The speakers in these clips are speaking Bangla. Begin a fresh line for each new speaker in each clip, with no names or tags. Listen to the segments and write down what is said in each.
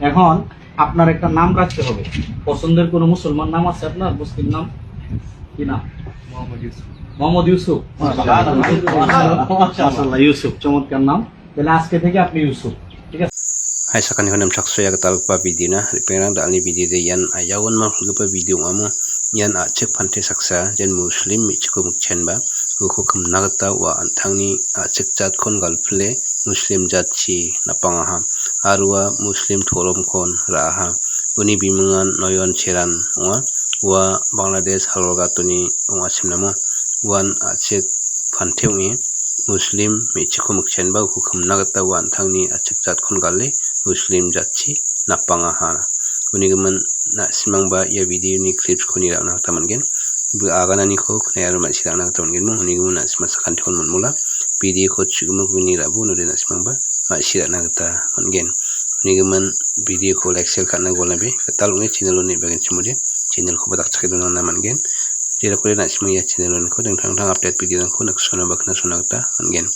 এখন আপনার একটা নাম রাখতে হবে। পছন্দের কোনো মুসলমান নাম আছে আপনার? মুসলিম নাম কি নাম? মোহাম্মদ ইউসুফ। মাশাআল্লাহ, ইউসুফ চমৎকার নাম। তাহলে আজকে থেকে আপনি ইউসুফ, ঠিক আছে?
Hai sakani honam sakso ya katal pa video na pengrang da ni video de yan ayawan ma pa video amu yan a cek phante saksa jen muslim mi chiko mukchen ba ko khum nagata wa anthangni a cek jat khon galple muslim jat chi napanga ha arwa muslim thorom khon ra ha uni bimungan noyon cheran wa bangladesh halorgatuni onga simnamo wan a cek phante wi muslim mi chiko mukchen ba ko khum nagata wa anthangni a cek jat khon galle muslim jatchi napanga hana unigaman na simangba ya video ni clips khoni ra na tamangen bu agana ni kho khnear ma sira na tamangen mu unigaman na sima sakan thon mun mula video kho chugum buni ra bu no de na simangba ma sira na ta mangen unigaman video kho like share kana gola be tal ngi channel ni bagen chimode channel kho badak chake dona na mangen jera kore na sima ya channel ni kho dang thang thang update video kho nak sona bakna sona ta mangen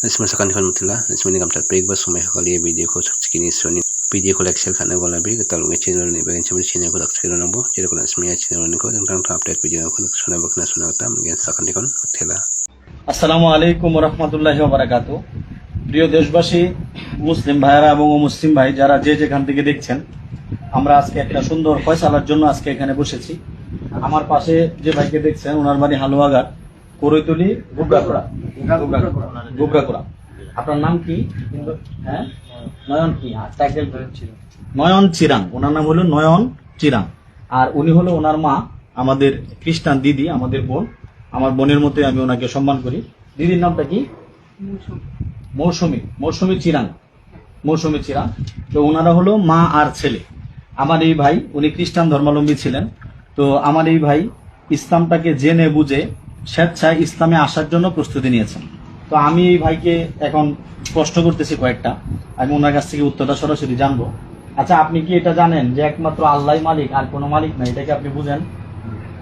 Nasma sakan kan mutila nasma ni kamtat peg ba sumai kali video ko sakini soni video ko like share kana gola be tal ngi channel ni bagen channel ko dakse ro nabo jera ko nasma ya channel ni ko tang tang update video ko nak sona bakna sona ta mangen sakan kan mutila
আসসালামু আলাইকুম ওয়া রাহমাতুল্লাহি ওয়া বারাকাতুহু। প্রিয় দেশবাসী, মুসলিম ভাইরা এবং মুসলিম ভাই যারা যে যেখান থেকে দেখছেন, আমরা আজকে একটা সুন্দর ফয়সালার জন্য আজকে এখানে বসেছি। আমার পাশে যে ভাইকে দেখছেন ওনার বাড়ি হালুয়াঘাট, করৈতলি, গুবরাকুড়া। আপনার নাম কি? হ্যাঁ, নয়ন কি? টাইটেল নয়ন চিরাং। ওনার নাম হলো নয়ন চিরাং। আর উনি হলো ওনার মা, আমাদের খ্রিস্টান দিদি, আমাদের বোন। আমার বোনের মতোই আমি ওনাকে সম্মান করি। দিদির নামটা কি? মৌসুমী চিরাং। তো ওনারা হলো মা আর ছেলে। আমার এই ভাই উনি খ্রিস্টান ধর্মাবলম্বী ছিলেন। তো আমার এই ভাই ইসলামটাকে জেনে বুঝে স্বেচ্ছায় ইসলামে আসার জন্য প্রস্তুতি নিয়েছেন। তো আমি এই ভাইকে এখন প্রশ্ন করতেছি কয়েকটা, আমি ওনার কাছ থেকে উত্তরটা সরাসরি জানবো। আচ্ছা, আপনি কি এটা জানেন যে একমাত্র আল্লাহই মালিক, আর কোনো মালিক নাই? এটাকে আপনি বুঝেন?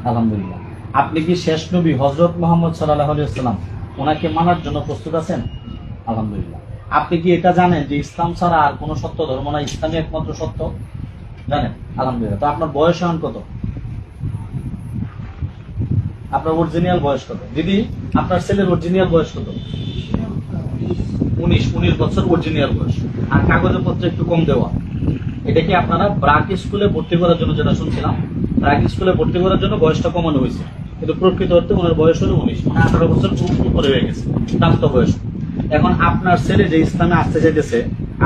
আলহামদুলিল্লাহ। আপনি কি শেষ নবী হযরত মুহাম্মদ সাল্লাল্লাহু আলাইহি ওয়াসাল্লাম ওনাকে মানার জন্য প্রস্তুত আছেন? আলহামদুলিল্লাহ। আপনি কি এটা জানেন যে ইসলাম ছাড়া আর কোনো সত্য ধর্ম নাই, ইসলামই একমাত্র সত্য? জানেন? আলহামদুলিল্লাহ। তো আপনার বয়স এখন কত? আপনার অরিজিনাল বয়স কত? দিদি, আপনার ছেলের অরিজিনাল বয়স কত? 19 বছর অরিজিনাল বয়স। আর কাগজে পত্র একটু কম দেওয়া। এটা কি আপনারা ব্রাক স্কুলে ভর্তি করার জন্য, যেটা শুনছিলাম, ব্রাক স্কুলে ভর্তি করার জন্য বয়সটা কমানো হয়েছে, কিন্তু প্রকৃত অর্থে ওনার বয়স হলো 19, 18 বছর উপরে হয়ে গেছে, প্রাপ্ত বয়স। এখন আপনার ছেলে যে ইসলামে আসতে চাইতেছে,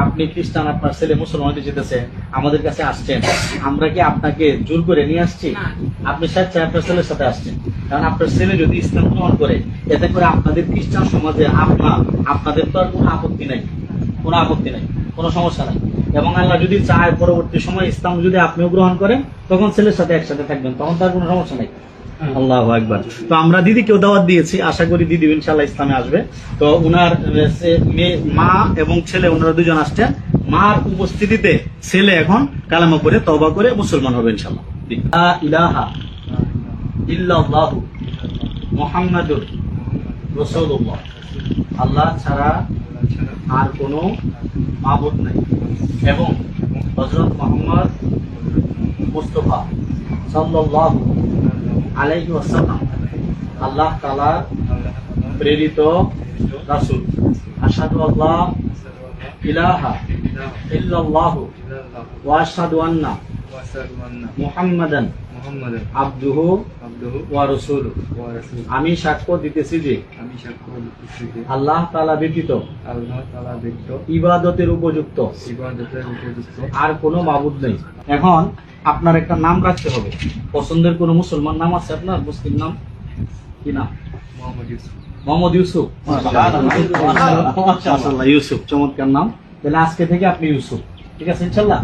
আপনি খ্রিস্টান, আপনার ছেলে মুসলমান হতে যেতেছে, আমাদের কাছে আসছেন, আমরা কি আপনাকে জোর করে নিয়ে আসছি? আপনি স্বেচ্ছায় আপনার ছেলের সাথে আসছেন। কারণ আপনার ছেলে যদি ইসলাম গ্রহণ করে, এতে করে আপনাদের খ্রিস্টান সমাজে আপনাদের তো আর কোনো আপত্তি নাই, কোনো সমস্যা নাই। এবং আল্লাহ যদি চায় পরবর্তী সময় ইসলাম যদি আপনিও গ্রহণ করেন, তখন ছেলের সাথে একসাথে থাকবেন, তখন তার কোনো সমস্যা নাই। আল্লাহু আকবার। তো আমরা দিদিকেও দাওয়াত দিয়েছি, আশা করি দিদি ইনশাআল্লাহ ইসলামে আসবে। তো উনার মা এবং ছেলে ওনারা দুজন আসছেন। মার উপস্থিতিতে ছেলে এখন কালেমা পড়ে তওবা করে মুসলমান হবে ইনশাআল্লাহ। লা ইলাহা ইল্লাল্লাহু মুহাম্মাদুর রাসূলুল্লাহ। আল্লাহ ছাড়া আর কোনো মাবুদ নাই এবং হযরত মুহাম্মদ মুস্তাফা সাল্লাল্লাহু আলাইহি ওয়াসাল্লাম আল্লাহ তাআলার প্রেরিত রাসূল। আশহাদু আল্লা ইলাহা ইল্লাল্লাহু ওয়া আশহাদু আন্না মুহাম্মাদান আবদুহু ওয়া রাসূলুহু। আমি সাক্ষ্য দিতেছি যে আল্লাহ তাআলা ব্যতীত ইবাদতের উপযুক্ত আর কোনো মাবুদ নেই। এখন আপনার একটা নাম রাখতে হবে। পছন্দের কোনো মুসলমান নাম আছে আপনার? মুসলিম নাম কি নাম? মোহাম্মদ ইউসুফ। মাশাআল্লাহ, ইউসুফ চমৎকার নাম। তাহলে আজকে থেকে আপনি ইউসুফ, ঠিক আছে ইনশাআল্লাহ।